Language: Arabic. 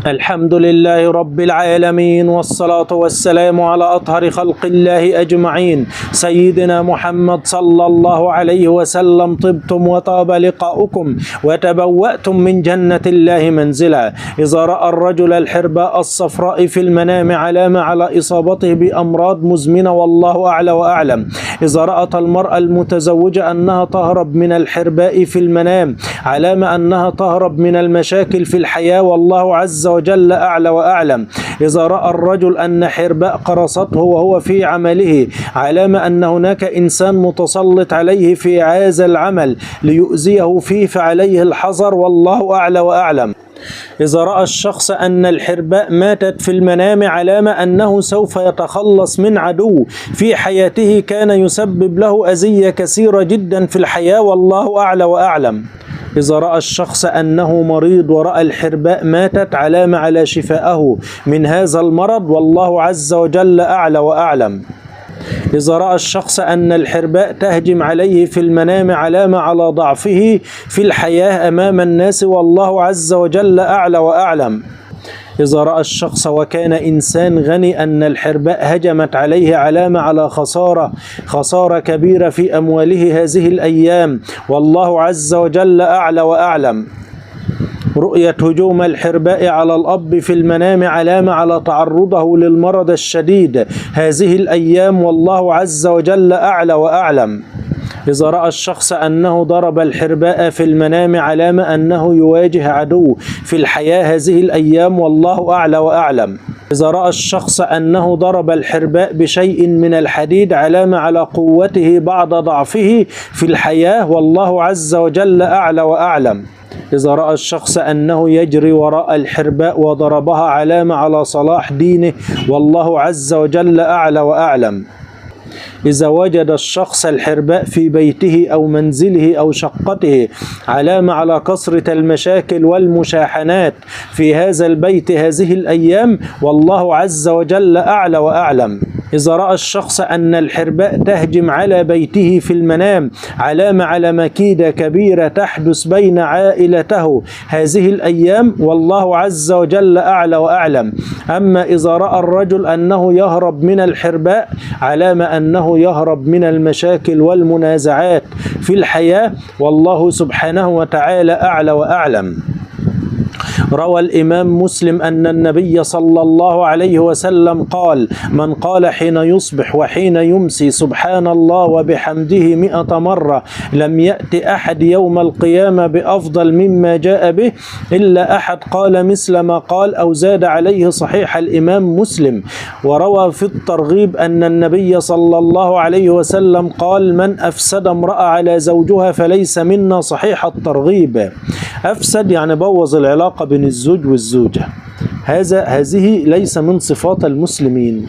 الحمد لله رب العالمين، والصلاة والسلام على أطهر خلق الله أجمعين، سيدنا محمد صلى الله عليه وسلم. طبتم وطاب لقاؤكم وتبوأتم من جنة الله منزلا. إذا رأى الرجل الحرباء الصفراء في المنام علامة على إصابته بأمراض مزمنة، والله أعلى وأعلم. إذا رأت المرأة المتزوجة أنها تهرب من الحرباء في المنام علامة أنها تهرب من المشاكل في الحياة، والله عز وجل أعلى وأعلم. إذا رأى الرجل أن حرباء قرصته وهو في عمله علامة أن هناك إنسان متسلط عليه في هذا العمل ليؤذيه فيه، فعليه الحذر، والله أعلى وأعلم. إذا رأى الشخص أن الحرباء ماتت في المنام علامة أنه سوف يتخلص من عدو في حياته كان يسبب له أذية كثيرة جدا في الحياة، والله أعلى وأعلم. إذا رأى الشخص أنه مريض ورأى الحرباء ماتت علامة على شفائه من هذا المرض، والله عز وجل أعلى وأعلم. إذا رأى الشخص أن الحرباء تهجم عليه في المنام علامة على ضعفه في الحياة أمام الناس، والله عز وجل أعلى وأعلم. إذا رأى الشخص وكان إنسان غني أن الحرباء هجمت عليه علامة على خسارة كبيرة في أمواله هذه الأيام، والله عز وجل أعلى وأعلم. رؤية هجوم الحرباء على الأب في المنام علامة على تعرضه للمرض الشديد هذه الأيام، والله عز وجل أعلى وأعلم. إذا رأى الشخص أنه ضرب الحرباء في المنام علامة أنه يواجه عدو في الحياة هذه الأيام، والله أعلى وأعلم. إذا رأى الشخص أنه ضرب الحرباء بشيء من الحديد علامة على قوته بعد ضعفه في الحياة، والله عز وجل أعلى وأعلم. إذا رأى الشخص أنه يجري وراء الحرباء وضربها علامة على صلاح دينه، والله عز وجل أعلى وأعلم. إذا وجد الشخص الحرباء في بيته أو منزله أو شقته علامة على كثرة المشاكل والمشاحنات في هذا البيت هذه الأيام، والله عز وجل أعلى وأعلم. إذا رأى الشخص أن الحرباء تهجم على بيته في المنام علامة على مكيدة كبيرة تحدث بين عائلته هذه الأيام، والله عز وجل أعلى وأعلم. أما إذا رأى الرجل أنه يهرب من الحرباء علامة أنه يهرب من المشاكل والمنازعات في الحياة، والله سبحانه وتعالى أعلى وأعلم. روى الإمام مسلم أن النبي صلى الله عليه وسلم قال: من قال حين يصبح وحين يمسي سبحان الله وبحمده 100 مرة لم يأت أحد يوم القيامة بأفضل مما جاء به إلا أحد قال مثل ما قال أو زاد عليه. صحيح الإمام مسلم. وروى في الترغيب أن النبي صلى الله عليه وسلم قال: من أفسد امرأة على زوجها فليس منا. صحيح الترغيب. أفسد يعني بوظ العلاقة بين الزوج والزوجة، هذه ليس من صفات المسلمين.